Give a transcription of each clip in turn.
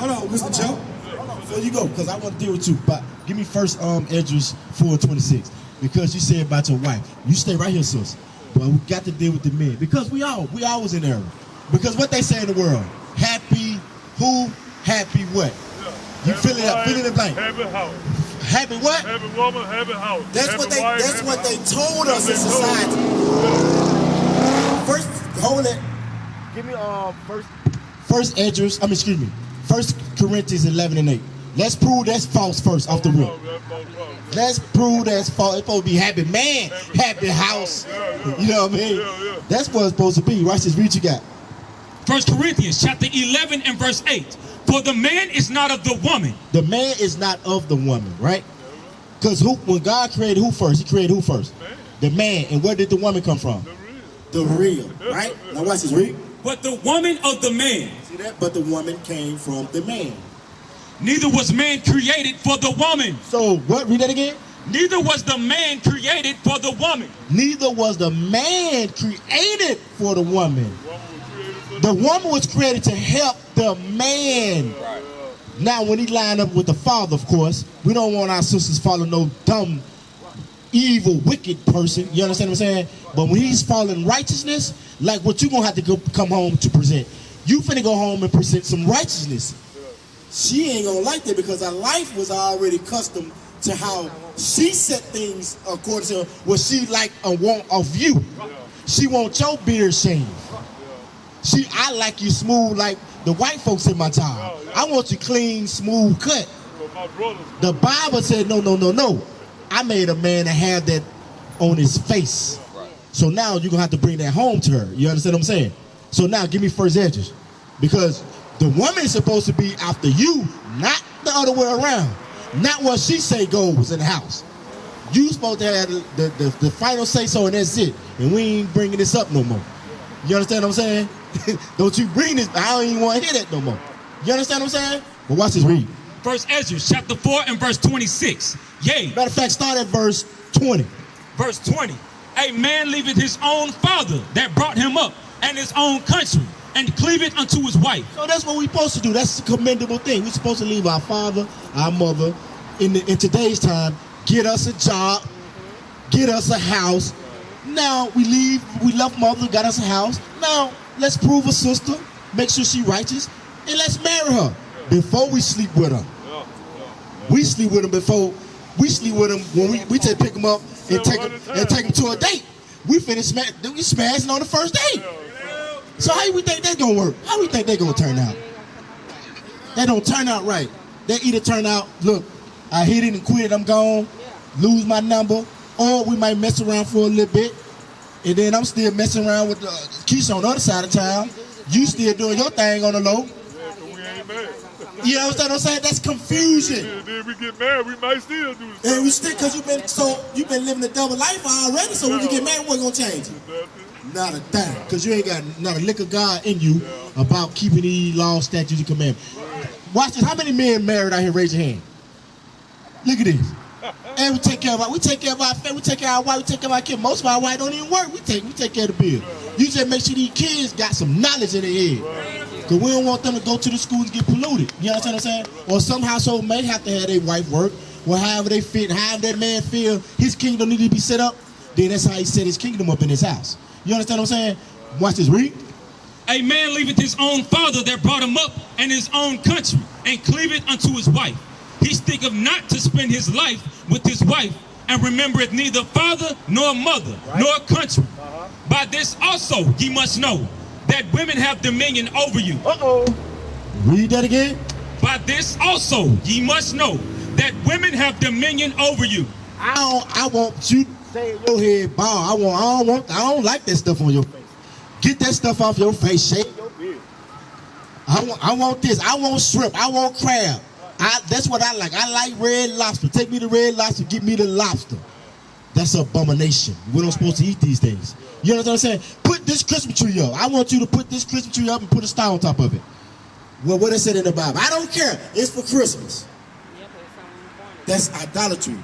Hold on, Mr. Joe. Before you go, because I want to deal with you, but give me first Edris 4:26. Because you said about your wife. You stay right here, sis. But we got to deal with the men. Because we always in error. Because what they say in the world, happy who, happy what? You fill in the blank. Happy house. Happy what? Happy woman, happy house. That's happy what they told us in society. First, hold it. Give me first Edris, excuse me. 1 Corinthians 11:8. Let's prove that's false first off the rip. Let's prove that's false. It's supposed to be happy man, happy house. You know what I mean? That's what it's supposed to be. Watch this, read what you got. 1 Corinthians chapter 11 and verse 8. For the man is not of the woman. The man is not of the woman, right? Because when God created who first? He created who first? The man. And where did the woman come from? The real, right? Now watch this, read. But the woman of the man. See that? But the woman came from the man. Neither was man created for the woman. So what? Read that again. Neither was the man created for the woman. Neither was the man created for the woman. The woman was created to help the man. Right. Now, when he lined up with the father, of course, we don't want our sisters following no dumb, evil, wicked person. You understand what I'm saying? But when he's following righteousness, like what you gonna have to come home to present. You finna go home and present some righteousness. She ain't gonna like that because her life was already accustomed to how she set things according to what she like or want of you. She want your beard shaved. I like you smooth like the white folks in my town. I want you clean, smooth cut. The Bible said no. I made a man to have that on his face. So now you're gonna have to bring that home to her. You understand what I'm saying? So now give me first Edris. Because the woman is supposed to be after you, not the other way around. Not what she say goes in the house. You supposed to have the final say so and that's it. And we ain't bringing this up no more. You understand what I'm saying? Don't you bring this, I don't even want to hear that no more. You understand what I'm saying? But watch this, read. First Esdras chapter 4 and verse 26. Yea. Matter of fact, start at verse 20. Verse 20. A man leaveth his own father that brought him up and his own country and cleaveth unto his wife. So that's what we're supposed to do. That's a commendable thing. We're supposed to leave our father, our mother, in today's time, get us a job, get us a house. Now we left mother, got us a house. Now let's prove a sister, make sure she righteous, and let's marry her before we sleep with her. We sleep with them before we sleep with them when we pick them up and take them to a date. We smashing on the first date. So how we think that's gonna work? How we think they gonna turn out? They don't turn out right. They either turn out, look, I hit it and quit, I'm gone, lose my number, or we might mess around for a little bit, and then I'm still messing around with Keisha on the other side of town. You still doing your thing on the low. You know what I'm saying? That's confusion. Then we get married, we might still do this. And we still, because you've been living a double life already, so when you get married, what's gonna change? Not a thing, because you ain't got not a lick of God in you about keeping these laws, statutes, and commandments. Watch this. How many men married out here? Raise your hand. Look at this. And we take care of our family, we take care of our wife, we take care of our kids. Most of our wives don't even work. We take care of the bill. You just make sure these kids got some knowledge in their head. Because we don't want them to go to the schools and get polluted. You understand what I'm saying? Or some household may have to have their wife work, or however they fit, however that man feel his kingdom need to be set up, then that's how he set his kingdom up in his house. You understand what I'm saying? Watch this, read. A man leaveth his own father that brought him up and his own country, and cleaveth unto his wife. He thinketh not to spend his life with his wife, and remembereth neither father nor mother, nor country. By this also ye must know, that women have dominion over you. Read that again. By this also ye must know, that women have dominion over you. I want you to say in your head, I don't like that stuff on your face. Get that stuff off your face, shake your beard. I want this, I want shrimp, I want crab. That's what I like. I like red lobster. Take me to red lobster, give me the lobster. That's an abomination. We're not supposed to eat these things. You know what I'm saying? Put this Christmas tree up. I want you to put this Christmas tree up and put a star on top of it. Well, what it said in the Bible? I don't care. It's for Christmas. That's idolatry.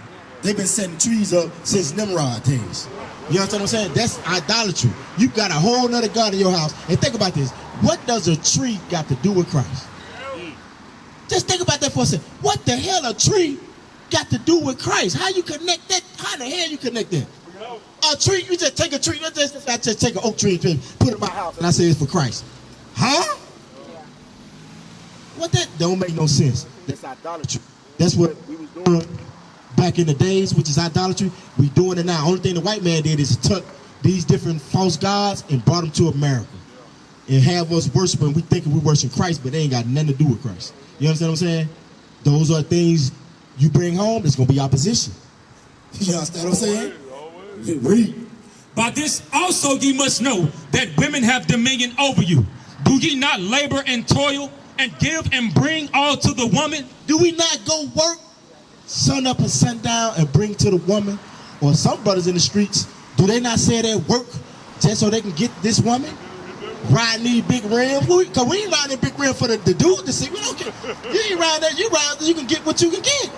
They've been setting trees up since Nimrod days. You know what I'm saying? That's idolatry. You got a whole nother God in your house. And think about this. What does a tree got to do with Christ? Just think about that for a second. What the hell a tree got to do with Christ? How you connect that? How the hell you connect that? A tree, you just take a tree, I just take an oak tree and put it in my house and I say it's for Christ. Huh? What that don't make no sense. That's idolatry. That's what we was doing back in the days, which is idolatry. We doing it now. Only thing the white man did is took these different false gods and brought them to America. And have us worshiping, we thinking we worship Christ, but they ain't got nothing to do with Christ. You understand what I'm saying? Those are things you bring home, it's gonna be opposition. You understand what I'm saying? Read. By this also ye must know that women have dominion over you. Do ye not labor and toil and give and bring all to the woman? Do we not go work sun up and sun down and bring to the woman? Or some brothers in the streets, do they not say they work just so they can get this woman? Riding these big rims? Because we ain't riding big rims for the dude to see. We don't care. You ain't riding that. You ride you can get what you can get.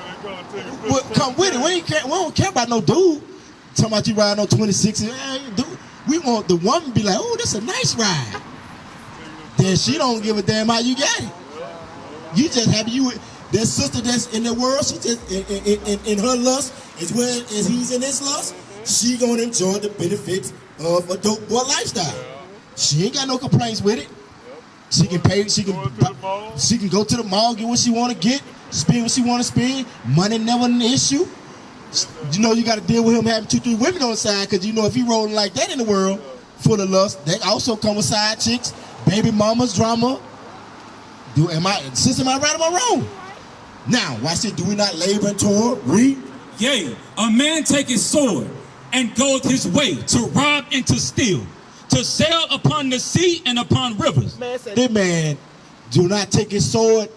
Well, come with it. We don't care about no dude. Talking about you riding on 26. Dude, we want the woman to be like, oh, that's a nice ride. Then she don't give a damn how you got it. You just happy you that sister that's in the world, she just in her lust, as well as he's in his lust, she gonna enjoy the benefits of a dope boy lifestyle. She ain't got no complaints with it. She can pay, she can go to the mall, get what she wanna get, spend what she wanna spend. Money never an issue. You know you gotta deal with him having 2-3 women on the side, because you know if he rolling like that in the world, full of lust, they also come with side chicks, baby mamas, drama. Am I right or am I wrong? Now, watch this. Do we not labor and toil? Read. Yea, a man take his sword and goeth his way to rob and to steal, to sail upon the sea and upon rivers. This man do not take his sword,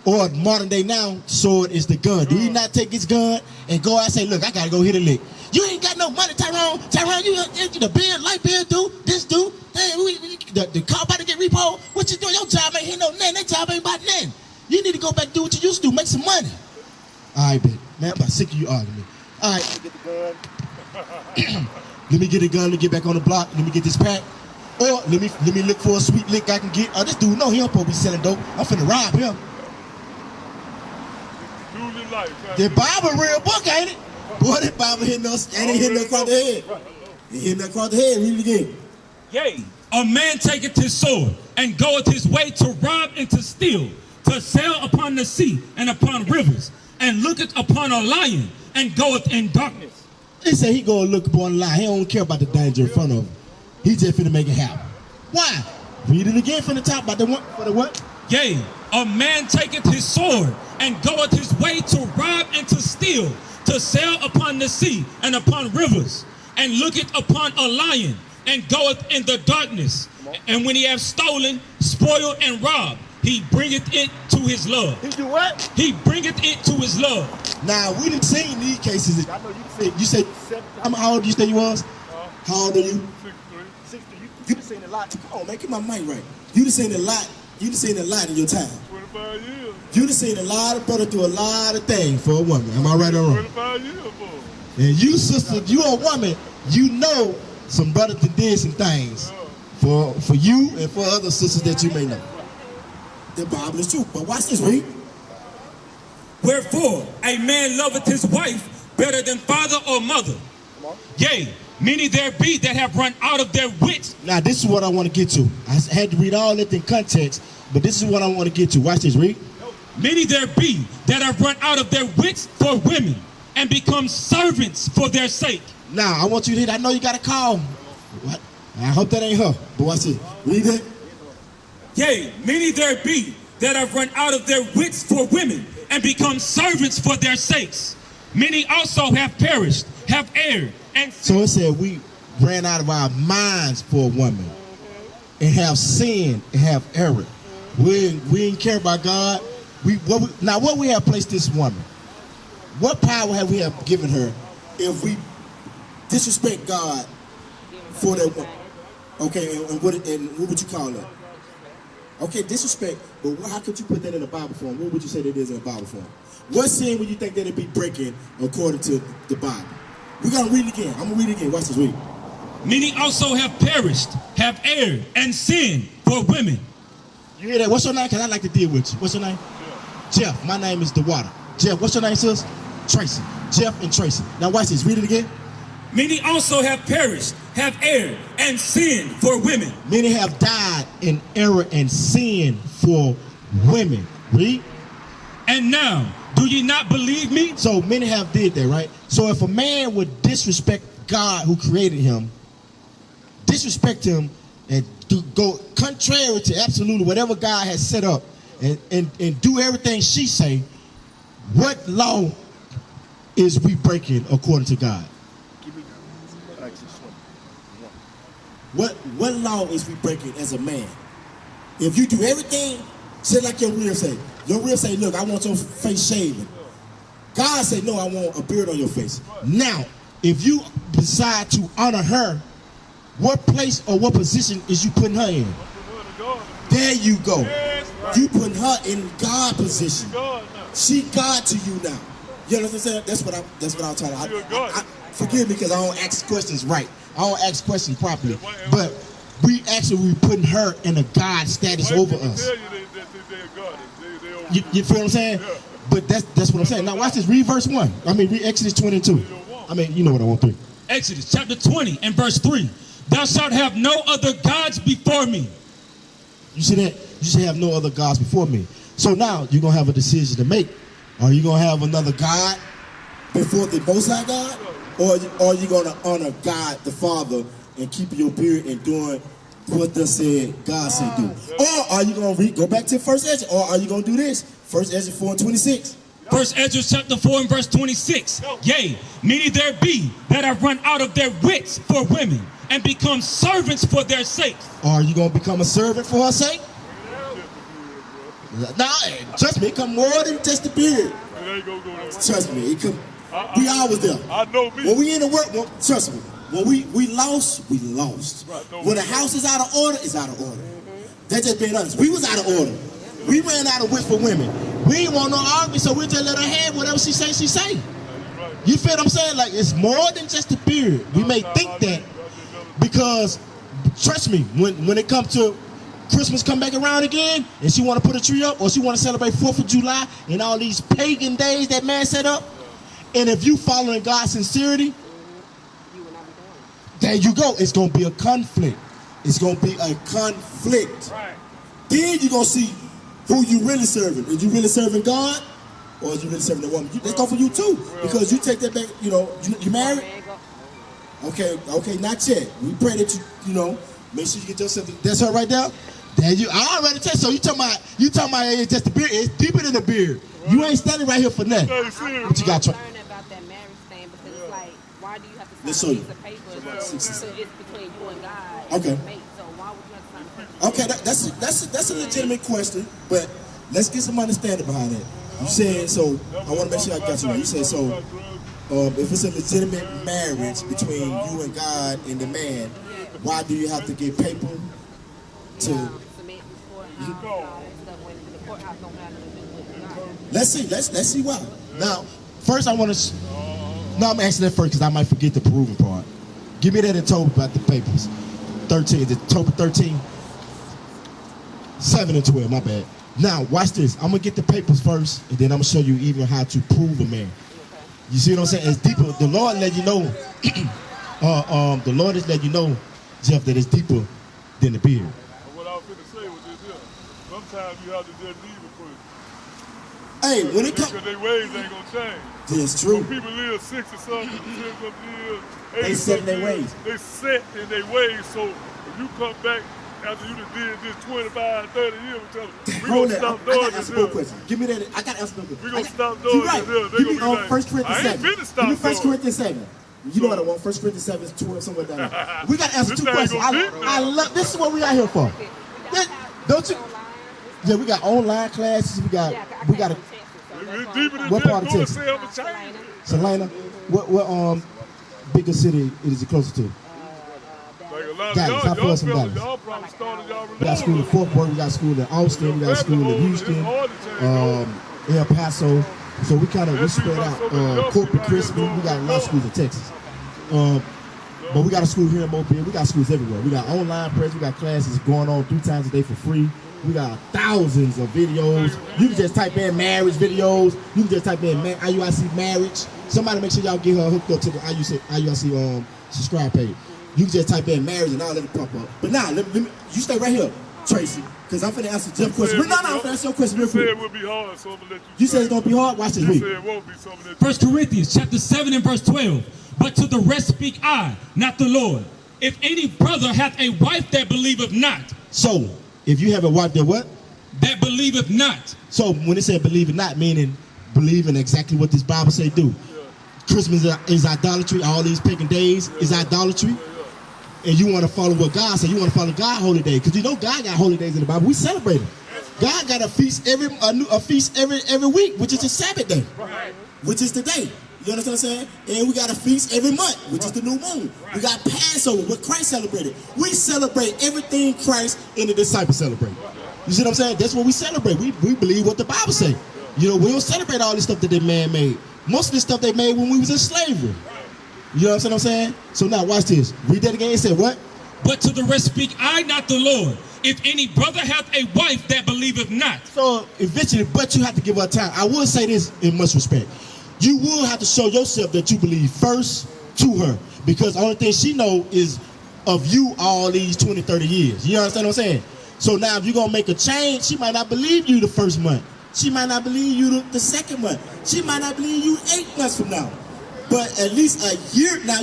or modern day now, sword is the gun. Do he not take his gun and go out and say, look, I gotta go hit a lick. You ain't got no money, Tyrone. Tyrone, you the bill, light bill due, this due. Hey, the car about to get repo. What you doing? Your job ain't hit no nothing. That job ain't about nothing. You need to go back and do what you used to do, make some money. All right, man. I'm about sick of you arguing. All right, get the gun. Let me get a gun. Let me get back on the block. Let me get this pack. Or let me look for a sweet lick I can get. Oh, this dude, no, he don't supposed to be selling dope. I'm finna rob him. The Bible real book, ain't it? Boy, that Bible hitting us, and he hitting us across the head. He hitting us across the head. Read it again. Yea, a man taketh his sword and goeth his way to rob and to steal, to sail upon the sea and upon rivers, and looketh upon a lion and goeth in darkness. He said he go look upon a lion. He don't care about the danger in front of him. He just finna make it happen. Why? Read it again from the top. About the one for the what? Yea, a man taketh his sword and goeth his way to rob and to steal, to sail upon the sea and upon rivers, and looketh upon a lion and goeth in the darkness. And when he hath stolen, spoiled, and robbed, he bringeth it to his love. He do what? He bringeth it to his love. Now, we done seen these cases. I know you said how old you say you was? How old are you? 63. You done seen a lot. Come on, man, get my mic right. You done seen a lot. You done seen a lot in your time. 25 years. You done seen a lot of brother do a lot of things for a woman. Am I right or wrong? 25 years, boy. And you, sister, you a woman, you know some brothers that did some things for you and for other sisters that you may know. The Bible is true. But watch this, read. Wherefore a man loveth his wife better than father or mother. Yea, many there be that have run out of their wits. Now, this is what I want to get to. I had to read all that in context, but this is what I want to get to. Watch this, read. Many there be that have run out of their wits for women and become servants for their sake. Now, I want you to hit. I know you got a call. What? I hope that ain't her. But watch it. Read it. Yea, many there be that have run out of their wits for women and become servants for their sakes. Many also have perished, have erred, and so it said we ran out of our minds for a woman and have sinned and have erred. We didn't care about God. What we have placed this woman? What power have we have given her if we disrespect God for that woman? Okay, and what would you call that? Okay, disrespect, but how could you put that in a Bible form? What would you say that is in a Bible form? What sin would you think that it'd be breaking according to the Bible? We gotta read it again. I'm gonna read it again. Watch this, read. Many also have perished, have erred, and sinned for women. You hear that? What's your name? Because I like to deal with you. What's your name? Jeff, my name is DeWater. Jeff, what's your name, sis? Tracy. Jeff and Tracy. Now watch this. Read it again. Many also have perished, have erred, and sinned for women. Many have died in error and sin for women. Read. And now, do ye not believe me? So many have did that, right? So if a man would disrespect God who created him, disrespect him, and go contrary to absolutely whatever God has set up, and do everything she say, what law is we breaking according to God? What law is we breaking as a man? If you do everything, say like your rib say. Your rib say, look, I want your face shaven. God said, no, I want a beard on your face. Now, if you decide to honor her, what place or what position is you putting her in? There you go. You putting her in God position. She God to you now. You know what I'm saying? That's what I'm trying to. Forgive me because I don't ask questions right. I don't ask questions properly. But we putting her in a God status over us. You feel what I'm saying? But that's what I'm saying. Now watch this. Read verse 1. Read Exodus 22. You know what I want to. Exodus chapter 20 and verse 3. Thou shalt have no other gods before me. You see that? You should have no other gods before me. So now you're going to have a decision to make. Are you going to have another God before the Most High God? Or are you going to honor God the Father and keep your beard and doing what God said do? Or are you going to go back to First Ezra? Or are you going to do this? First Ezra 4 and 26. First Ezra chapter 4 and verse 26. Yea, many there be that have run out of their wits for women and become servants for their sake. Are you going to become a servant for her sake? Nah, trust me, it come more than just the beard. Trust me, it come. We always there. I know me. When we in the work, trust me. When we lost, we lost. When the house is out of order, it's out of order. That's just being honest. We was out of order. We ran out of wit for women. We didn't want no argument, so we just let her have whatever she say, she say. You feel what I'm saying? Like, it's more than just the beard. We may think that because, trust me, when it comes to Christmas come back around again, and she want to put a tree up, or she want to celebrate 4th of July, and all these pagan days that man set up, and if you following God's sincerity, there you go. It's going to be a conflict. It's going to be a conflict. Then you're going to see who you really serving. Is you really serving God, or is you really serving the woman? Let's go for you too, because you take that back. You married? Okay, not yet. We pray that you make sure you get yourself. That's her right there. There you. I already tell you. So you talking about it's just the beard. It's deeper than the beard. You ain't standing right here for nothing. But you got to. About that marriage thing, because it's like, why do you have to Let's sign a show piece of paper? So it's between you and God. Okay. So why would you have to sign a paper? Okay, that's a legitimate question, but let's get some understanding behind it. You said so. I want to make sure I got you right. You said so. If it's a legitimate marriage between you and God and the man, why do you have to get paper to? Let's see why. Now, first I want to. No, I'm asking that first because I might forget the proving part. Give me that in Tobit about the papers. 13, the Tobit 13, 7 and 12. My bad. Now, watch this. I'm gonna get the papers first, and then I'm gonna show you even how to prove a man. You see what I'm saying? It's deeper. The Lord let you know. The Lord is letting you know, Jeff, that it's deeper than the beard. What I was going to say was this here. Sometimes you have to just leave it for Hey, when it comes, because their ways ain't gonna change. It's true. When people live 60 something, 10 something years, They 80 set in their something years, ways. They set in their ways. So if you come back after you done did this 25, 30 years, we Hold gonna that. stop I doing gotta this answer no here. question. Give me that. I gotta answer no question. We gonna stop You doing right. this here. They Give me gonna be like, 1 Corinthians I ain't 7. finna stop Give me 1 doing Corinthians 7. You know what I want? 1 Corinthians 7, 12, somewhere down there. We gotta answer This two thing questions. gonna beat me. I love. This is what we out here for. Don't you? Yeah, we got online classes. We got a It's deeper than What just part of going Texas? to say I'm a Chinese. Salina. What bigger city is it closer to? Like a lot of Dallas. How far y'all is from Dallas? y'all probably started y'all We got school in Fort Worth. We got school in Austin. We got school in Houston. El Paso. So we spread out. Corporate Christmas. We got a lot of schools in Texas. But we got a school here in Mobile. We got schools everywhere. We got online press. We got classes going on 3 times a day for free. We got thousands of videos. You can just type in marriage videos. You can just type in IUIC marriage. Somebody make sure y'all get her hooked up to the IUIC subscribe page. You can just type in marriage and all that will pop up. But now, let me, you stay right here, Tracy, because I'm finna answer Jeff's question. No, I'm finna answer your question real quick. You said it would be hard, so I'm gonna let you. You said it's gonna be hard? Watch this You read. said it won't be, so I'm gonna let you. 1 Corinthians chapter 7 and verse 12. But to the rest speak I, not the Lord. If any brother hath a wife that believeth not. So, if you have a wife that what? That believeth not. So, when it said believe it not, meaning believe in exactly what this Bible say do. Christmas is idolatry. All these pagan days is idolatry. And you want to follow what God said. You want to follow God's holy day. Because you know God got holy days in the Bible. We celebrate them. God got a feast every week, which is the Sabbath day. Which is today. You understand what I'm saying? And we got a feast every month, which is the new moon. We got Passover, what Christ celebrated. We celebrate everything Christ and the disciples celebrate. You see what I'm saying? That's what we celebrate. We believe what the Bible say. You know, we don't celebrate all this stuff that they man made. Most of the stuff they made when we was in slavery. You know what I'm saying? So now watch this. Read that again. It said what? But to the rest speak I, not the Lord. If any brother hath a wife that believeth not. So eventually, but you have to give her time. I will say this in much respect. You will have to show yourself that you believe first to her. Because the only thing she know is of you all these 20, 30 years. You understand what I'm saying? So now if you're going to make a change, she might not believe you the first month. She might not believe you the second month. She might not believe you 8 months from now. But at least a year, now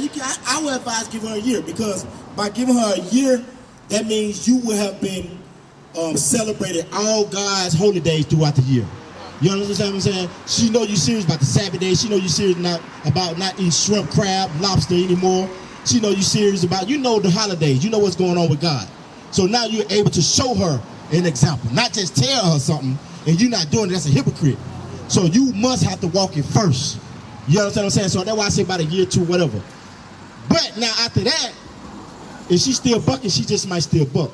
I would advise giving her a year, because by giving her a year, that means you will have been celebrated all God's holy days throughout the year. You understand what I'm saying? She know you serious about the Sabbath day. She know you serious about not eating shrimp, crab, lobster anymore. She know you serious about, you know, the holidays. You know what's going on with God. So now you're able to show her an example, not just tell her something and you're not doing it. That's a hypocrite. So you must have to walk it first. You understand what I'm saying? So that's why I say about a year, 2, whatever. But now after that, if she's still bucking, she just might still buck.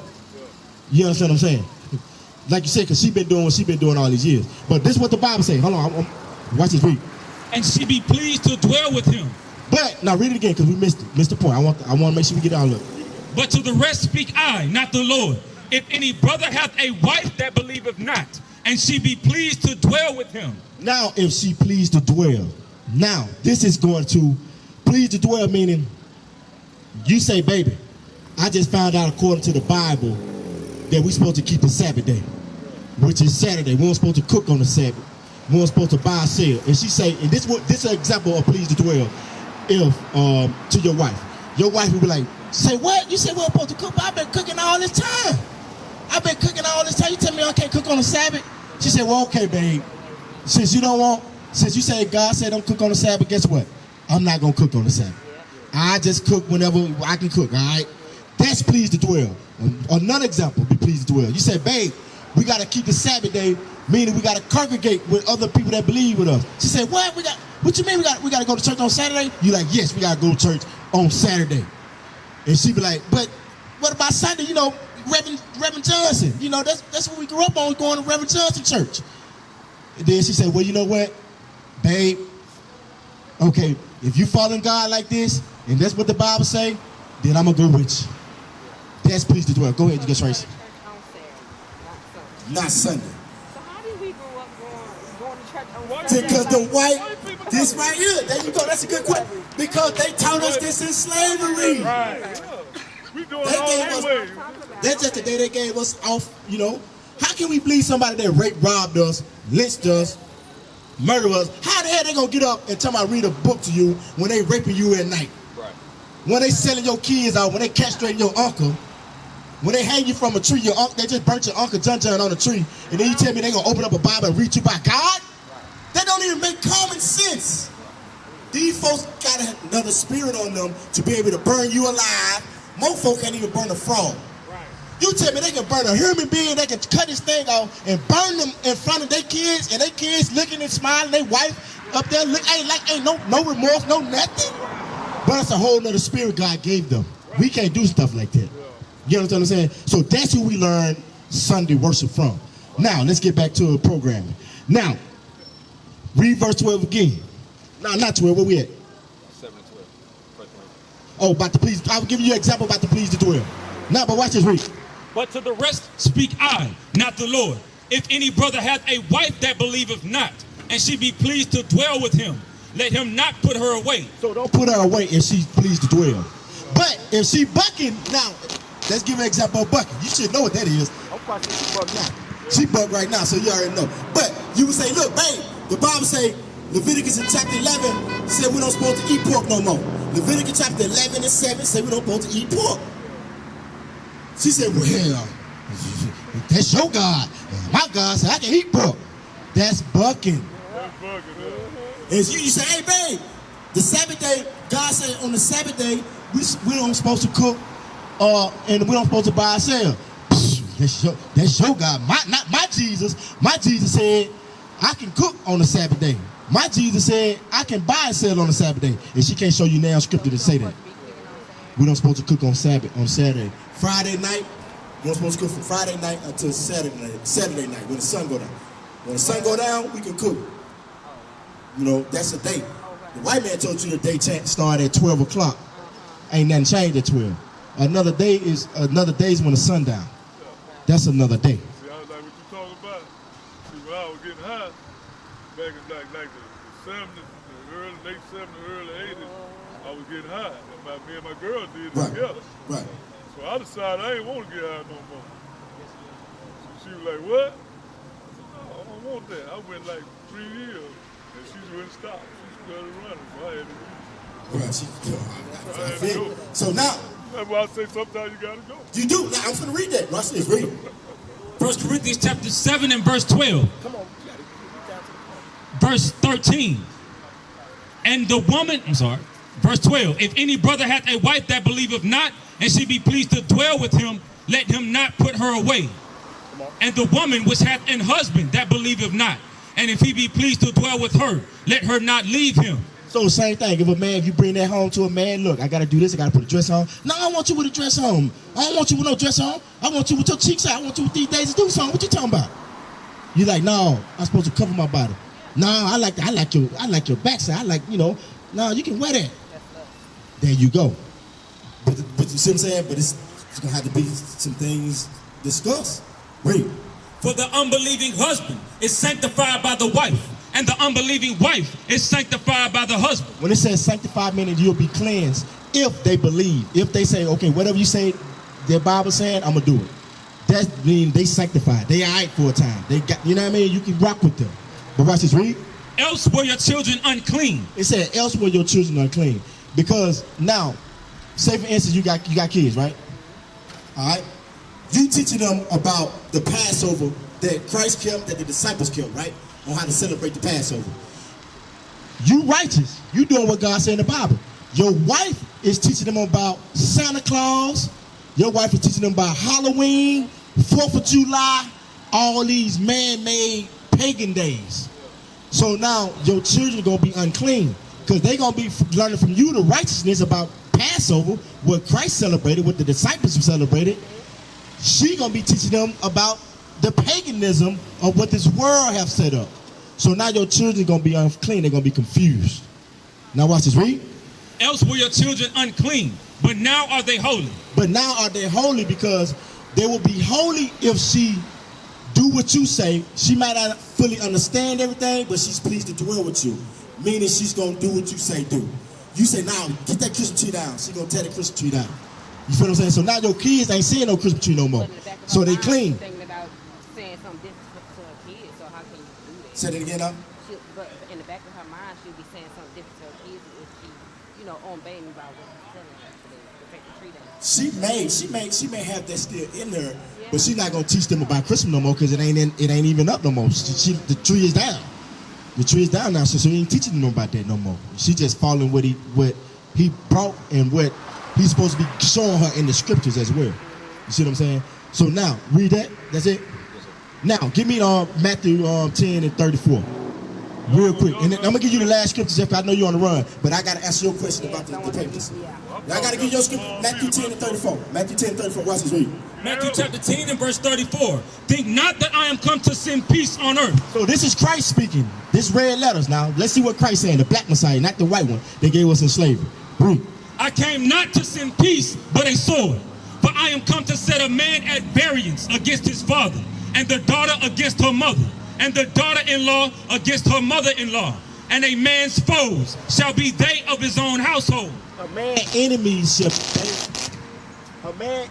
You understand what I'm saying? Like you said, because she been doing what she been doing all these years. But this is what the Bible say. Hold on, watch this read. And she be pleased to dwell with him. But now read it again, because we missed the point. I want to make sure we get it all up. But to the rest speak I, not the Lord. If any brother hath a wife that believeth not, and she be pleased to dwell with him. Now, if she pleased to dwell. Now, this is going to please to dwell, meaning you say, baby, I just found out according to the Bible that we're supposed to keep the Sabbath day, which is Saturday. We weren't supposed to cook on the Sabbath. We weren't supposed to buy or sell. And she say, and this is an example of please to dwell. If to your wife will be like, say what? You said we're supposed to cook, but I've been cooking all this time. I've been cooking all this time. You tell me I can't cook on the Sabbath? She said, well, okay, babe. Since you don't want, since you say God said don't cook on the Sabbath, guess what? I'm not going to cook on the Sabbath. I just cook whenever I can cook, all right? That's pleased to dwell. Another example, be pleased to dwell. You say, babe, we got to keep the Sabbath day, meaning we got to congregate with other people that believe with us. She said, what? What you mean we got to go to church on Saturday? You like, yes, we got to go to church on Saturday. And she be like, but what about Sunday? You know, Reverend Johnson. You know, that's what we grew up on, going to Reverend Johnson church. And then she said, well, you know what, babe? Okay, if you following God like this, and that's what the Bible say, then I'm going to go with you. That's pleased to dwell. Go ahead, you get Tracy. Not Sunday. So how did we grow up going to church on Sunday? Because the white, this right here, there you go, that's a good question. Because they taught us this in slavery. Right. We doing They all gave that us, way. that's just the day they gave us off, you know. How can we believe somebody that raped, robbed us, lynched us, murdered us? How the hell they gonna get up and tell me I read a book to you when they raping you at night? Right. When they selling your kids out, when they castrating your uncle, when they hang you from a tree, your uncle, they just burnt your Uncle John on a tree, and then you tell me they gonna open up a Bible and read you by God? That don't even make common sense. These folks got another spirit on them to be able to burn you alive. Most folks can't even burn a frog. You tell me they can burn a human being, they can cut his thing off and burn them in front of their kids, and their kids looking and smiling, their wife up there ain't no remorse, no nothing. But it's a whole nother spirit God gave them. We can't do stuff like that. You understand what I'm saying? So that's who we learn Sunday worship from. Now, let's get back to programming. Now, read verse 12 again. No, not 12, where we at? 7 and 12. Oh, about to please, I will give you an example about to please to dwell. Now, but watch this read. But to the rest speak I, not the Lord. If any brother hath a wife that believeth not, and she be pleased to dwell with him, let him not put her away. So don't put her away if she's pleased to dwell. But if she bucking, now, let's give an example of bucking. You should know what that is. I'm watching she buck now. She buck right now, so you already know. But you would say, look, babe, the Bible say, Leviticus in chapter 11 said we don't supposed to eat pork no more. Leviticus chapter 11 and 7 said we don't supposed to eat pork. She said, well, that's your God. My God said I can eat pork. That's bucking. That's bucking, And you say, hey, babe, the Sabbath day, God said on the Sabbath day, we don't supposed to cook and we don't supposed to buy or sell. That's your God. Not my Jesus. My Jesus said, I can cook on the Sabbath day. My Jesus said, I can buy and sell on the Sabbath day. And she can't show you now scripture to say that. We don't supposed to cook on Sabbath, on Saturday. Friday night, we don't supposed to cook from Friday night until Saturday night when the sun go down. When the sun go down, we can cook. You know, that's a day. The white man told you the day start at 12 o'clock. Ain't nothing changed at 12. Another day is when the sun down. That's another day. See, I was like, what you talking about? See, when I was getting high, back in like the 70s, the late 70s, early 80s, I was getting high. And me and my girl did it together. Right. So I decided I ain't want to get high no more. So she was like, what? I said, no, I don't want that. I went like 3 years, and she wouldn't stop. She started running, so I had to Right. I feel it. So now, that's why I say sometimes you gotta go. you do. Now, I'm going to read that. Watch this. Read it. 1 Corinthians chapter 7 and verse 12. Come on, you gotta get down to the point. Verse 13. And the woman, verse 12. If any brother hath a wife that believeth not, and she be pleased to dwell with him, let him not put her away. And the woman which hath an husband that believeth not, and if he be pleased to dwell with her, let her not leave him. So same thing. If you bring that home to a man, look, I got to do this. I got to put a dress on. No, I want you with a dress on. I don't want you with no dress on. I want you with your cheeks out. I want you with these days to do something. What you talking about? You like, no, I'm supposed to cover my body. No, I like your backside. I like, no, you can wear that. There you go. But you see what I'm saying? But it's going to have to be some things discussed. Read. For the unbelieving husband is sanctified by the wife, and the unbelieving wife is sanctified by the husband. When it says sanctified, meaning you'll be cleansed if they believe. If they say, okay, whatever you say, their Bible saying, I'm going to do it. That means they sanctified. They all right for a time. They got, you know what I mean? You can rock with them. But watch this, read. Else were your children unclean. It said, else were your children unclean. Because now, say for instance, you got kids, right? All right? You teaching them about the Passover that Christ kept, that the disciples kept, right? On how to celebrate the Passover. You righteous. You doing what God said in the Bible. Your wife is teaching them about Santa Claus. Your wife is teaching them about Halloween, 4th of July, all these man-made pagan days. So now your children are going to be unclean because they're going to be learning from you the righteousness about Passover, what Christ celebrated, what the disciples celebrated. She going to be teaching them about the paganism of what this world have set up. So now your children are going to be unclean. They're going to be confused. Now watch this, read. Else were your children unclean, but now are they holy. But now are they holy because they will be holy if she do what you say. She might not fully understand everything, but she's pleased to dwell with you. Meaning she's going to do what you say do. You say, now, get that Christmas tree down. She's going to tear the Christmas tree down. You feel what I'm saying? So now your kids ain't seeing no Christmas tree no more. So they clean. Thinking about saying something different to her kids, so how can you do that? Say that again now. But in the back of her mind, she'll be saying something different to her kids if she, obeying about what she's telling her to take the tree down. She may have that still in her, but she's not gonna teach them about Christmas no more because it ain't even up no more. The tree is down. The tree is down now, so she ain't teaching them about that no more. She just following what he brought and what he's supposed to be showing her in the scriptures as well. You see what I'm saying? So now read that. That's it. Now give me Matthew 10 and 34. Real quick, and then I'm gonna give you the last scripture, Jeff. I know you're on the run, but I gotta answer your question about the papers. I gotta give you your scripture, Matthew 10 and 34. Matthew 10 and 34. Watch this, read. Matthew chapter 10 and verse 34. Think not that I am come to send peace on earth. So this is Christ speaking. This red letters now. Let's see what Christ saying. The black Messiah, not the white one. They gave us in slavery. Read. I came not to send peace, but a sword. For I am come to set a man at variance against his father, and the daughter against her mother, and the daughter-in-law against her mother-in-law. And a man's foes shall be they of his own household. A man's enemies shall a man.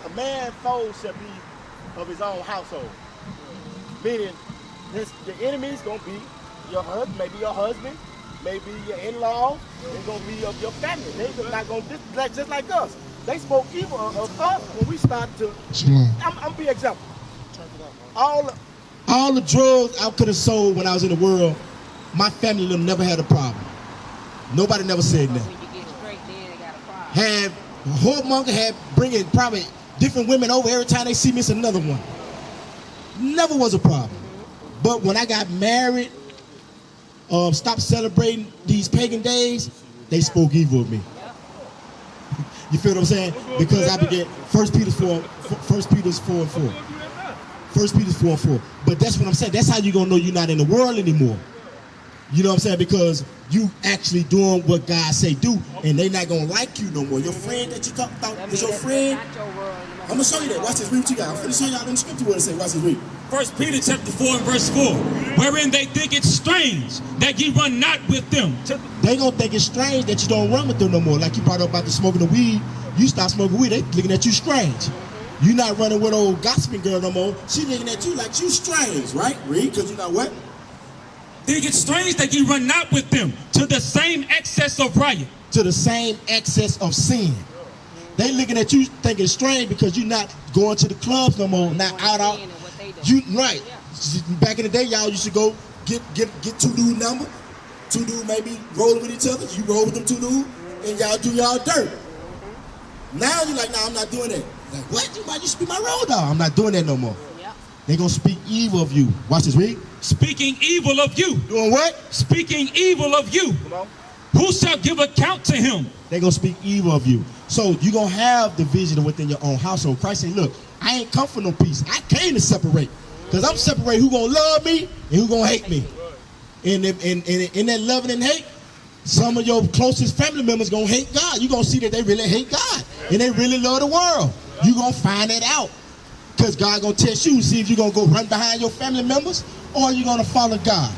A man's foes shall be of his own household. Meaning, the enemies gonna be your husband, maybe your husband, maybe your in-law. They're gonna be of your family. They're not gonna just like us. They spoke evil of us when we started to. I'm be example. All the drugs I could have sold when I was in the world, my family never had a problem. Nobody never said that. When you get straight, then they got a problem. Had a whoremonger had bringing probably different women over every time they see me. It's another one. Never was a problem. But when I got married, stopped celebrating these pagan days, they spoke evil of me. You feel what I'm saying? Because I began 1 Peter 4 and 4. 1 Peter 4 and 4. But that's what I'm saying. That's how you're going to know you're not in the world anymore. You know what I'm saying? Because you actually doing what God say do, and they not going to like you no more. Your friend that you talk about is your friend. I'm going to show you that. Watch this. Read what you got. I'm going to show y'all in the scripture what it say. Watch this. Read. 1 Peter chapter 4 and verse 4, wherein they think it strange that ye run not with them. They going to think it's strange that you don't run with them no more. Like you brought up about the smoking the weed. You stop smoking weed, they looking at you strange. You not running with old gossiping girl no more. She looking at you like you strange, right? Read, because you know what? Think it strange that ye run not with them to the same excess of riot. To the same excess of sin. They looking at you thinking it's strange because you not going to the clubs no more, not out. You right. Back in the day, y'all used to go get two dude number. Two dude maybe rolling with each other. You roll with them two dude, and y'all do y'all dirt. Now you're like, nah, I'm not doing that. Like, what? Why you speak my road dog? I'm not doing that no more. Yep. They gonna speak evil of you. Watch this, read. Speaking evil of you. Doing what? Speaking evil of you. Come on. Who shall give account to him? They gonna speak evil of you. So you gonna have division within your own household. Christ said, look, I ain't come for no peace. I came to separate. Because I'm separating who gonna love me and who gonna hate me. And in that loving and hate, some of your closest family members gonna hate God. You gonna see that they really hate God. And they really love the world. You gonna find that out. Because God gonna test you, see if you're gonna go run behind your family members or you gonna follow God.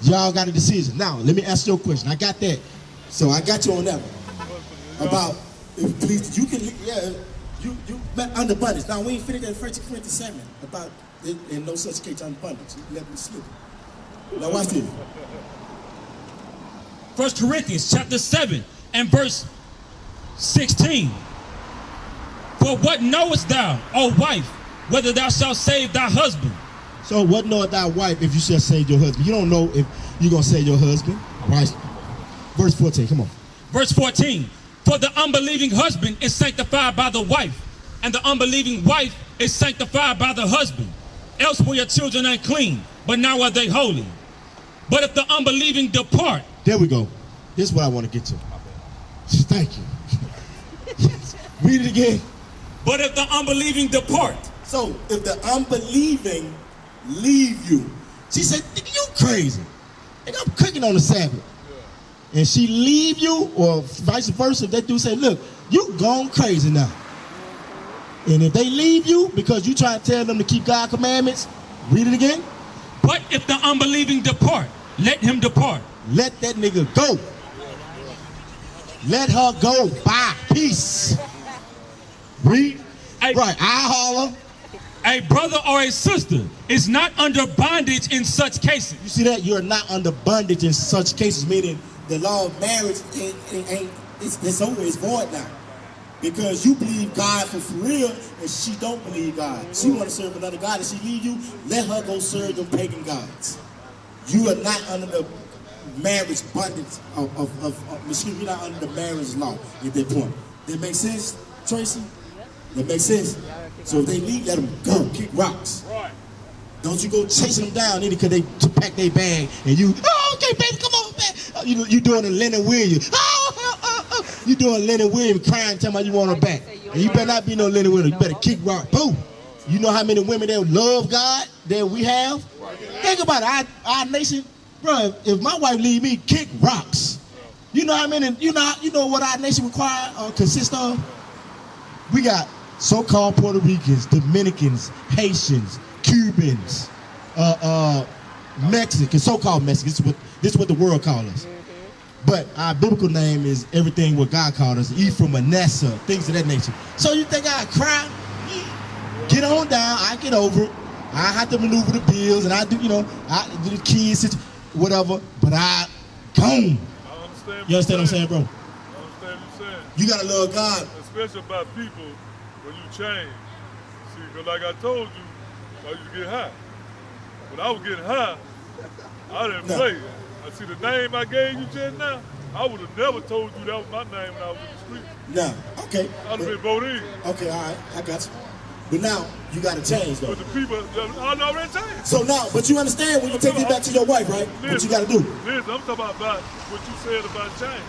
Y'all got a decision. Now, let me ask you a question. I got that. So I got you on that one. About, if please, you can, yeah, you under bondage. Now, we ain't finished that 1 Corinthians 7 about, in no such case under bondage. You let me slip. Now, watch this. 1 Corinthians chapter 7 and verse 16. For what knowest thou, O wife, whether thou shalt save thy husband? So what knoweth thy wife if you shall save your husband? You don't know if you're going to save your husband. Right? Verse 14, come on. Verse 14. For the unbelieving husband is sanctified by the wife, and the unbelieving wife is sanctified by the husband. Else were your children unclean, but now are they holy. But if the unbelieving depart. There we go. This is what I want to get to. Thank you. Read it again. But if the unbelieving depart. So if the unbelieving leave you. She said, you crazy. Nigga, I'm cooking on the Sabbath. And she leave you, or vice versa, they do say, look, you gone crazy now. And if they leave you because you try to tell them to keep God's commandments, read it again. But if the unbelieving depart, let him depart. Let that nigga go. Let her go. Bye. Peace. Read. Right. I holler. A brother or a sister is not under bondage in such cases. You see that? You're not under bondage in such cases, meaning the law of marriage it's over, it's void now. Because you believe God for real, and she don't believe God. She want to serve another God, and she leave you, let her go serve them pagan gods. You are not under the marriage bondage you're not under the marriage law at that point. That make sense, Tracy? That makes sense? So if they leave, let them go, kick rocks. Right. Don't you go chasing them down either because they pack their bag and you, oh, okay, baby, come on, man. You doing a Leonard Williams. You doing Leonard Williams crying, telling me you want her back. And you better not be no Leonard Williams. You better kick rock. Boom. You know how many women that love God that we have? Think about it. Our nation, bro, if my wife leave me, kick rocks. You know how many, you know what our nation consists of? We got so-called Puerto Ricans, Dominicans, Haitians, Cubans, Mexicans, so-called Mexicans. This is what the world calls us. But our biblical name is everything what God called us, Ephraim, Manasseh, things of that nature. So you think I cry? Get on down, I get over it. I have to maneuver the bills, and I do, I do the kids, whatever, but I gone. I understand. You understand what I'm saying, bro? I understand what you're saying. You gotta love God. Especially about people when you change. See, because like I told you, I used to get high. When I was getting high, I didn't play. I see the name I gave you just now, I would have never told you that was my name when I was in the street. No, okay. I'd have been Bodine. Okay, all right, I got you. But now, you gotta change, though. But the people, I know they changed. So now, but you understand when you take this back to your wife, right? Listen, what you gotta do. Listen, I'm talking about what you said about change.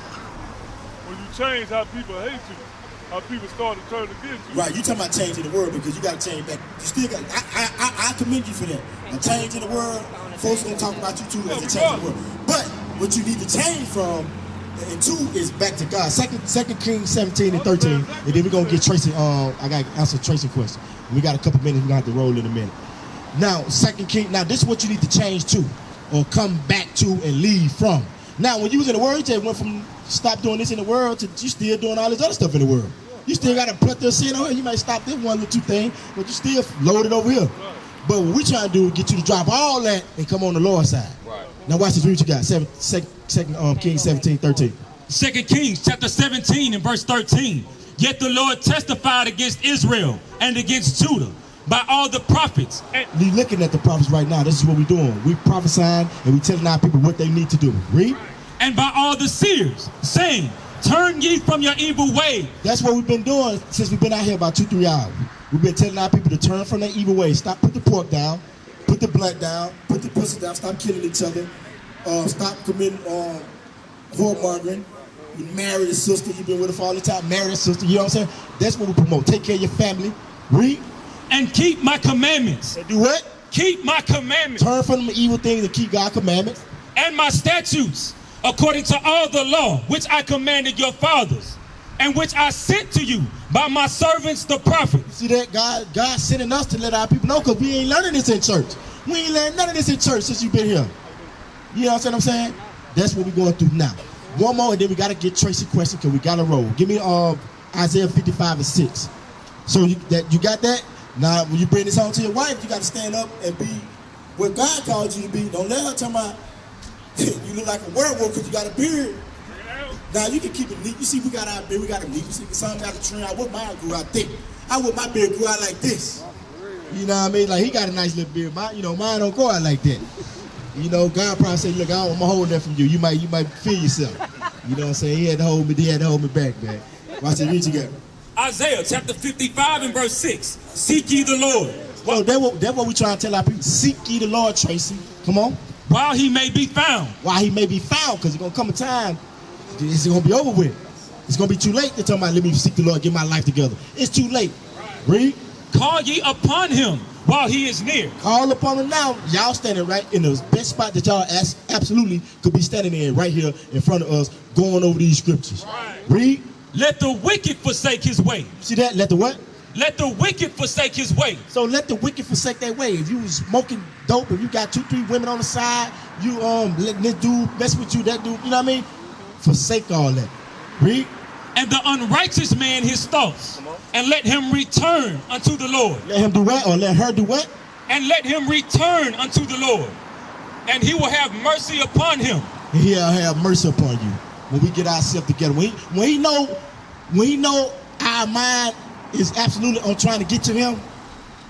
When you change how people hate you, how people start to turn against you. Right, you talking about changing the world because you gotta change back. You still got, I commend you for that. A change in the world, folks gonna talk about you too as a change in the world. But what you need to change from, and two, is back to God. Second Kings 17 and 13, and then we're gonna get Tracy, I gotta answer Tracy's question. We got a couple minutes, we're gonna have to roll in a minute. Now, now this is what you need to change to, or come back to and leave from. Now, when you was in the world, you just went from stop doing this in the world to you still doing all this other stuff in the world. You still got to put this sin on here. You might stop this one or two things, but you still load it over here. But what we trying to do is get you to drop all that and come on the Lord's side. Right. Now watch this. Read what you got. Second Kings 17, 13. 2 Kings chapter 17 and verse 13. Yet the Lord testified against Israel and against Judah by all the prophets. We looking at the prophets right now. This is what we're doing. We prophesying and we telling our people what they need to do. Read. And by all the seers, saying, turn ye from your evil way. That's what we've been doing since we've been out here about 2-3 hours. We've been telling our people to turn from their evil ways. Stop, put the pork down, put the black down, put the pussy down, stop killing each other, stop committing whoremongering. You marry a sister, you've been with her for all the time, marry a sister, you know what I'm saying? That's what we promote. Take care of your family. Read. And keep my commandments. And do what? Keep my commandments. Turn from the evil things and keep God's commandments. And my statutes, according to all the law which I commanded your fathers, and which I sent to you by my servants the prophets. See that? God sending us to let our people know, because we ain't learning this in church. We ain't learned none of this in church since you've been here. You know what I'm saying? That's what we're going through now. One more, and then we got to get Tracy question, because we got to roll. Give me Isaiah 55 and 6. So you got that? Now, when you bring this home to your wife, you got to stand up and be what God called you to be. Don't let her tell me you look like a werewolf because you got a beard. Now, you can keep it neat. You see, we got our beard, we got a neat. You see, some got a trim. I wish mine grew out thick. I wish my beard grew out like this. You know what I mean? Like, he got a nice little beard. Mine don't go out like that. You know, God probably said, look, I'm holding that from you. You might feel yourself. You know what I'm saying? He had to hold me back, man. Watch it, read together. Isaiah chapter 55 and verse 6. Seek ye the Lord. Well, that's what we trying to tell our people. Seek ye the Lord, Tracy. Come on. While he may be found. While he may be found, because it's going to come a time, it's going to be over with. It's going to be too late to tell me, let me seek the Lord, get my life together. It's too late. Read. Call ye upon him while he is near. Call upon him now. Y'all standing right in the best spot that y'all absolutely could be standing in right here in front of us, going over these scriptures. Right. Read. Let the wicked forsake his way. See that? Let the what? Let the wicked forsake his way. So let the wicked forsake their way. If you was smoking dope, if you got 2-3 women on the side, you letting this dude mess with you, that dude, you know what I mean? Forsake all that. Read. And the unrighteous man his thoughts, and let him return unto the Lord. Let him do what? Or let her do what? And let him return unto the Lord, and he will have mercy upon him. And he'll have mercy upon you when we get ourselves together. When he know our mind is absolutely on trying to get to him,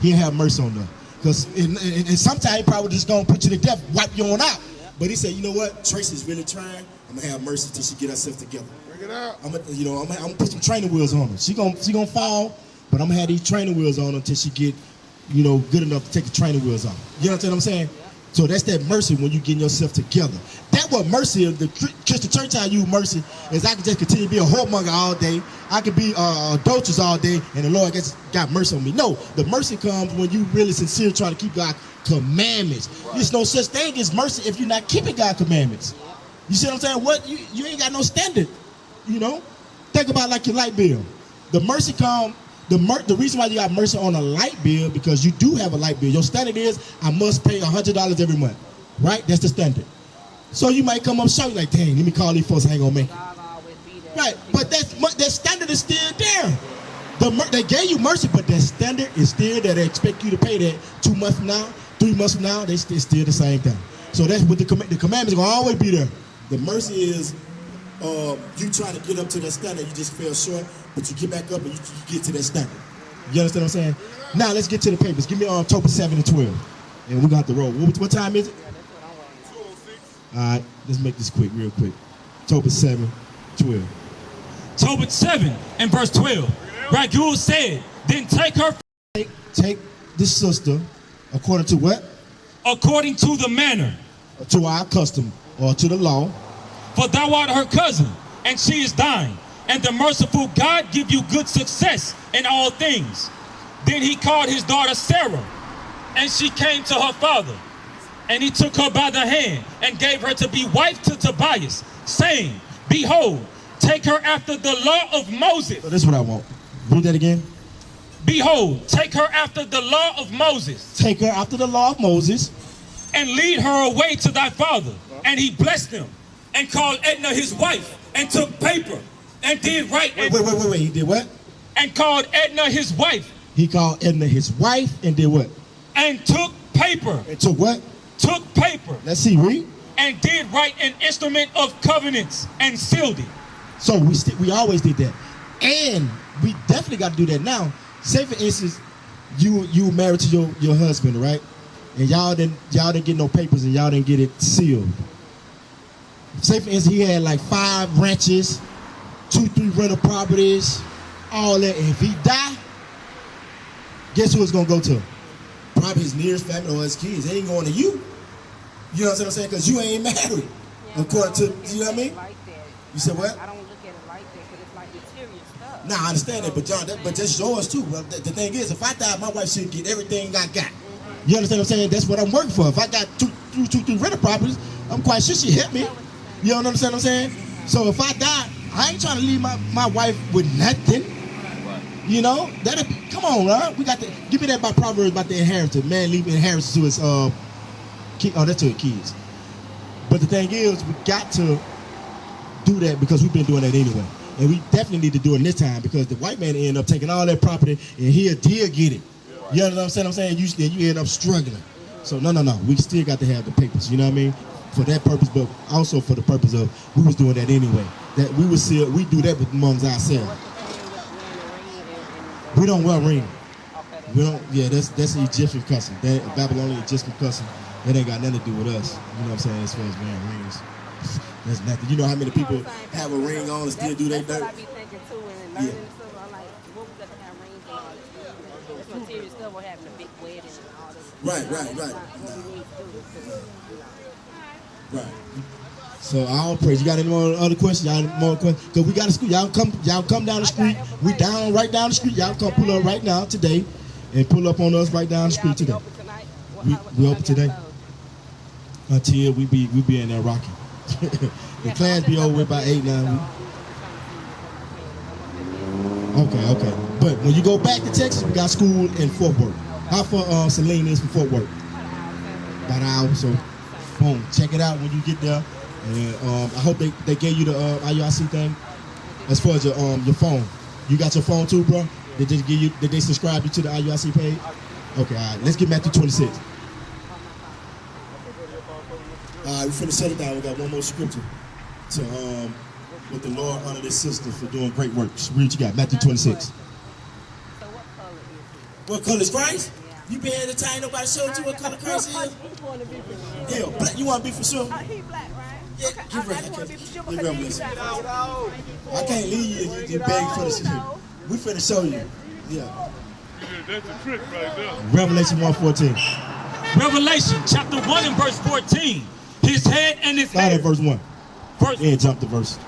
he'll have mercy on them. Because and sometimes he probably just gonna put you to death, wipe you on out. But he said, you know what? Tracy's really trying. I'm gonna have mercy till she get herself together. Bring it out. I'm gonna put some training wheels on her. She gonna fall, but I'm gonna have these training wheels on her until she get, good enough to take the training wheels off. You know what I'm saying? So that's that mercy when you getting yourself together. That's what mercy is. The Christian church how you mercy is I can just continue to be a whoremonger all day. I could be adulterous all day, and the Lord got mercy on me. No, the mercy comes when you really sincere trying to keep God's commandments. Right. There's no such thing as mercy if you're not keeping God's commandments. You see what I'm saying? What you ain't got no standard. Think about like your light bill. The mercy comes The reason why you got mercy on a light bill, because you do have a light bill. Your standard is, I must pay $100 every month, right? That's the standard. So you might come up short, like, dang, let me call these folks, I ain't gonna make it. Right, but that standard is still there. They gave you mercy, but that standard is still there. They expect you to pay that 2 months from now, 3 months from now, it's still the same thing. So that's what the commandments are gonna always be there. The mercy is you trying to get up to that standard, you just fell short, but you get back up and you get to that standard. You understand what I'm saying? Now let's get to the papers. Give me October 7 and 12. And we're gonna have to roll. What time is it? Alright, let's make this quick, real quick. October 7, 12. Tobit 7 and verse 12. Raguel said, then take her. Take this sister according to what? According to the manner. To our custom or to the law. For thou art her cousin, and she is thine. And the merciful God give you good success in all things. Then he called his daughter Sarah, and she came to her father. And he took her by the hand and gave her to be wife to Tobias, saying, behold, take her after the law of Moses. So this is what I want. Read that again. Behold, take her after the law of Moses. Take her after the law of Moses. And lead her away to thy father. And he blessed him and called Edna his wife and took paper and did write. Wait. He did what? And called Edna his wife. He called Edna his wife and did what? And took paper. And took what? Took paper. Let's see, read. And did write an instrument of covenants and sealed it. So we always did that. And we definitely got to do that now. Say for instance, you married to your husband, right? And y'all didn't get no papers and y'all didn't get it sealed. Say for instance, he had like 5 ranches, 2-3 rental properties, all that. And if he die, guess who it's gonna go to? Probably his nearest family or his kids. It ain't going to you. You know what I'm saying? Because you ain't married. Yeah, according to, you know what I mean? Like that. You said what? I don't look at it like that because it's like material stuff. Nah, I understand that, but John, but that's yours too. Well, the thing is, if I die, my wife should get everything I got. You understand what I'm saying? That's what I'm working for. If I got 2-3 rental properties, I'm quite sure she hit me. You understand what I'm saying? So if I die, I ain't trying to leave my wife with nothing. You know, come on, right? We got to give me that by Proverbs about the inheritance. Man, leave inheritance to his that's to his kids. But the thing is, we got to do that because we've been doing that anyway, and we definitely need to do it this time because the white man ended up taking all that property and he did get it. You know what I'm saying? You end up struggling. So no, we still got to have the papers. You know what I mean? For that purpose, but also for the purpose of we was doing that anyway. That we do that amongst ourselves. We don't wear ring. We don't. Yeah, that's an Egyptian custom. That Babylonian Egyptian custom. That ain't got nothing to do with us. You know what I'm saying? As far as wearing rings, that's nothing. You know how many people have a ring on and still do their dirt? That's what I be thinking too, and learning and stuff. I'm like, what was that to have rings and all this stuff? It's material stuff. We're having a big wedding and all this. Right. What we need to do because, Right. So all praise. You got any more other questions? Y'all any more questions? Cause we got a school. Y'all come down the street. We right down the street. Y'all come pull up right now today, and pull up on us right down the street today. We open today until we be in there rocking. The class be over with by 8, 9. Okay. But when you go back to Texas, we got school in Fort Worth. How far Celine is from Fort Worth? About an hour. So boom, check it out when you get there. And I hope they gave you the IUIC thing as far as your phone. You got your phone too, bro? Did they subscribe you to the IUIC page? Okay, all right. Let's get Matthew 26. All right, we finna set it down. We got one more scripture to with the Lord honor this sister for doing great works. Read what you got, Matthew 26. So what color is he? What color is Christ? You been here to time nobody showed you what color Christ is? Yeah, black. You want to be for sure? He black, right? Yeah, Okay, get ready. I just want to be for sure Get because ready. he's black. I can't leave you if you beg for the shit. We finna show you. Yeah. That's the trick right there. Revelation 1:14. Revelation chapter 1 and verse 14. His head and his Start hair. at verse 1. And jump to verse.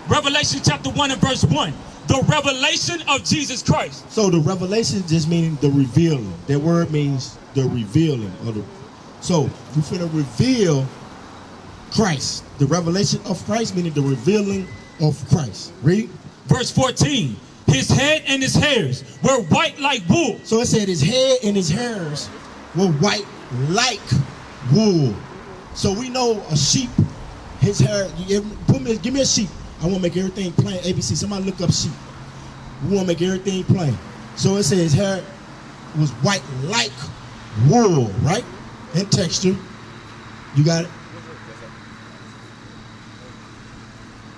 Revelation chapter 1 and verse 1. The revelation of Jesus Christ. So the revelation just meaning the revealing. That word means the revealing. So we finna reveal Christ. The revelation of Christ meaning the revealing of Christ. Read. Verse 14. His head and his hairs were white like wool. So it said his head and his hairs were white like wool. So we know a sheep, his hair, give me a sheep. I want to make everything plain. ABC, somebody look up sheep. We want to make everything plain. So it says his hair was white like wool, right? In texture. You got it?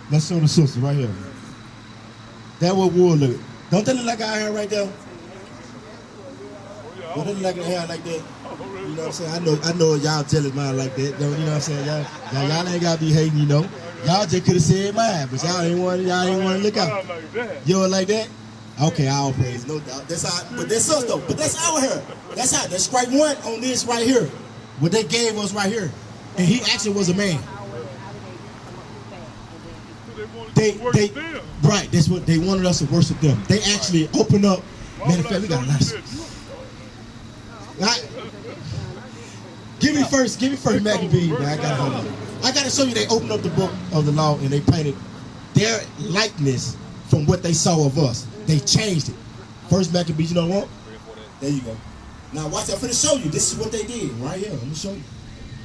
Let's show the sister right here. That what wool look. Don't that look like our hair right there? Don't that look like our hair like that? You know what I'm saying? I know y'all jealous mine like that. You know what I'm saying? Y'all ain't gotta be hating, you know. Y'all just could have said mine, but y'all ain't want to look out. You don't like that? Okay, all praise, no doubt. That's our, but that's us though. But that's our hair. That's strike one on this right here. What they gave us right here, and he actually was a man. Right. That's what they wanted us to worship them. They actually opened up. Matter of fact, we got a lot of. Right. Give me first, Maccabees, man. I gotta show you. They opened up the book of the law and they painted their likeness from what they saw of us. They changed it. First Maccabees, you know what? There you go. Now watch, I'm gonna show you. This is what they did right here. I'm gonna show you.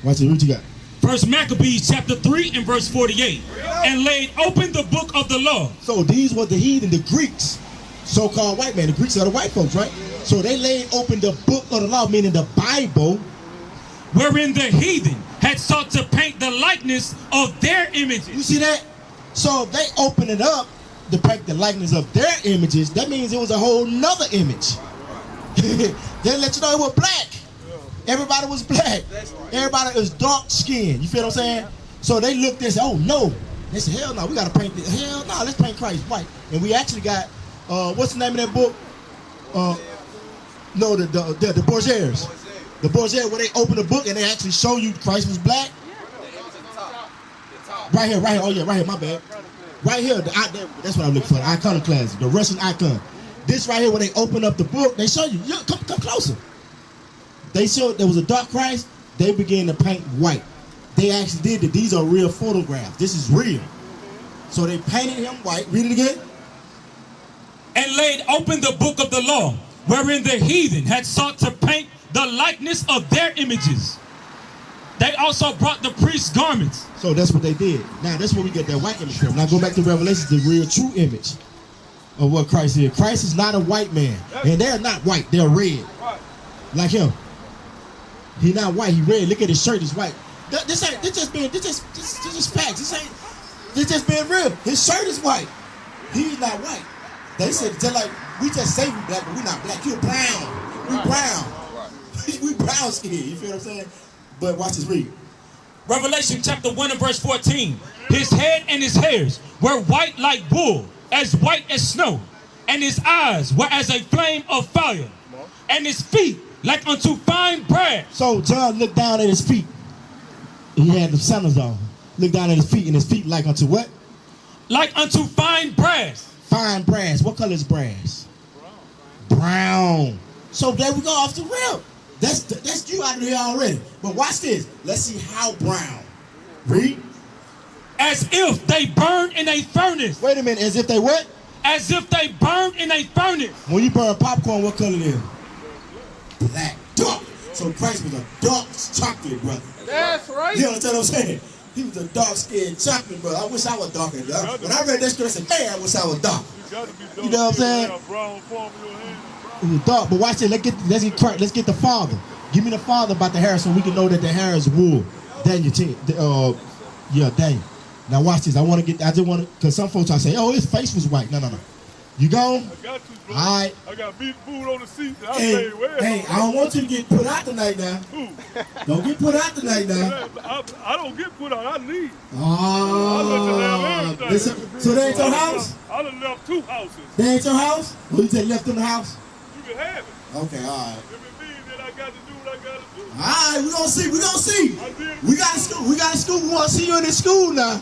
Watch it. What you got? First Maccabees chapter 3 and verse 48. And laid open the book of the law. So these were the heathen, the Greeks, so-called white men. The Greeks are the white folks, right? So they laid open the book of the law, meaning the Bible, wherein the heathen had sought to paint the likeness of their images. You see that? So if they open it up to paint the likeness of their images, that means it was a whole nother image. They let you know it was black. Everybody was black. Everybody was dark skinned. You feel what I'm saying? So they looked and said, oh no. They said, hell no, we gotta paint this. Hell no, let's paint Christ white. And we actually got what's the name of that book? No, the Borgiers. The Borgiers, where they open the book and they actually show you Christ was black. Right here. Oh yeah, right here, my bad. Right here, that's what I'm looking for, the iconoclasm, the Russian icon. This right here, where they open up the book, they show you, come closer. They showed there was a dark Christ, they began to paint white. They actually did that. These are real photographs. This is real. So they painted him white. Read it again. And laid open the book of the law, wherein the heathen had sought to paint the likeness of their images. They also brought the priest's garments. So that's what they did. Now that's where we get that white image from. Now go back to Revelation, the real true image of what Christ is. Christ is not a white man. And they're not white, they're red. Like him. He's not white, he red. Look at his shirt, he's white. This just facts. This just being real. His shirt is white. He's not white. They said just like we just say we black, but we not black. You're brown. We brown. We brown skin. You feel what I'm saying? But watch this read. Revelation chapter 1 and verse 14. His head and his hairs were white like wool, as white as snow, and his eyes were as a flame of fire, and his feet like unto fine brass. So John looked down at his feet. He had the sandals on. Looked down at his feet, and his feet like unto what? Like unto fine brass. Fine brass. What color is brass? Brown. So there we go off the rip. That's you out of here already. But watch this. Let's see how brown. Read. As if they burned in a furnace. Wait a minute. As if they what? As if they burned in a furnace. When you burn popcorn, what color it is? Black. Dark. So Christ was a dark chocolate brother. That's right. You understand what I'm saying? He was a dark-skinned chocolate brother. I wish I was darker. When I read that script, I said, man, I wish I was dark. You know what I'm saying? It was dark, but watch it. Let's get the father. Give me the father about the hair so we can know that the hair is wool. Daniel, Daniel. Now watch this. I just want to, because some folks I say, oh, his face was white. No. You gone? I got you, bro. All right. I got meat food on the seat. Hey, I don't want you to get put out tonight now. Who? Don't get put out tonight now. I don't get put out. I leave. Oh. So they ain't your house? I done left 2 houses. They ain't your house? Or you just left in the house? You can have it. Okay, all right. If it means that I got to do what I got to do. All right, we gonna see. We got a school. We want to see you in the school now.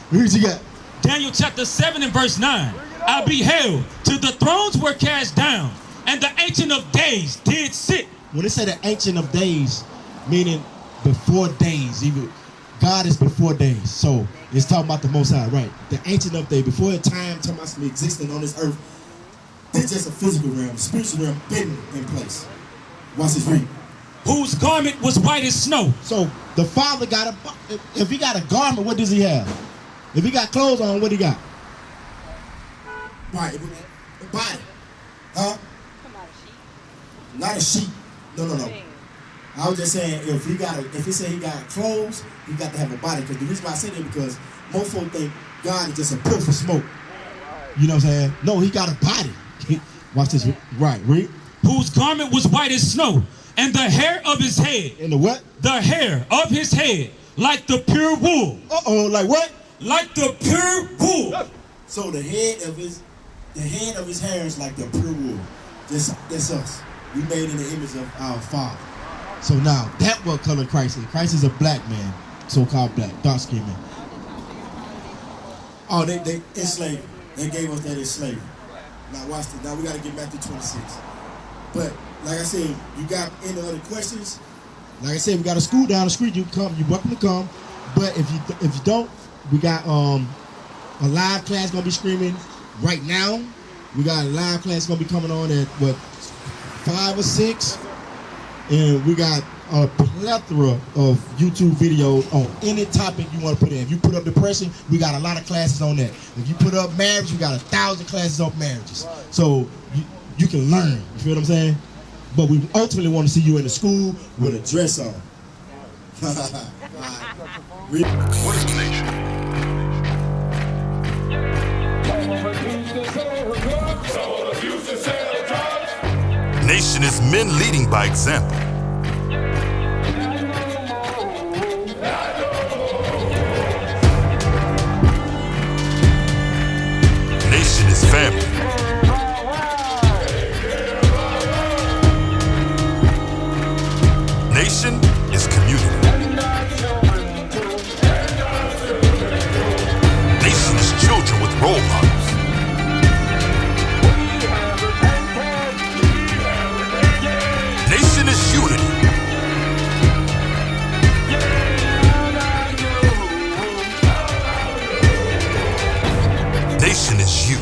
Who's you got? Daniel chapter 7 and verse 9. I beheld till the thrones were cast down, and the Ancient of Days did sit. When they say the Ancient of Days, meaning before days, even God is before days. So it's talking about the Most High, right? The ancient of days, before time, talking about some existing on this earth. This is just a physical realm. The spiritual realm been in place. Watch this read. Whose garment was white as snow. So the Father got if he got a garment, what does he have? If he got clothes on, what he got? Right, a body. Huh? Not a sheep. No. I was just saying if he said he got clothes, he got to have a body. Because the reason why I say that because most folks think God is just a puff of smoke. You know what I'm saying? No, he got a body. Watch this. Right, read. Whose garment was white as snow, and the hair of his head. And the what? The hair of his head, like the pure wool. Like what? Like the pure wool. So the head of his hair is like the pure wool. That's us. We made in the image of our Father. So now, that what color Christ is. Christ is a black man, so-called black, dark-skinned man. Oh, they enslaved. They gave us that as slavery. Now watch this. Now we got to get back to 26. But like I said, you got any other questions? Like I said, we got a school down the street. You come, you're welcome to come. But if you don't, we got a live class gonna be streaming right now. We got a live class gonna be coming on at 5 or 6, and we got a plethora of YouTube videos on any topic you want to put in. If you put up depression, we got a lot of classes on that. If you put up marriage, we got 1,000 classes on marriages. So you can learn. You feel what I'm saying? But we ultimately want to see you in the school with a dress on. What is the nation? Nation is men leading by example. Nation is family. Nation is community. Nation is children with role models. Nation is unity. Nation is you.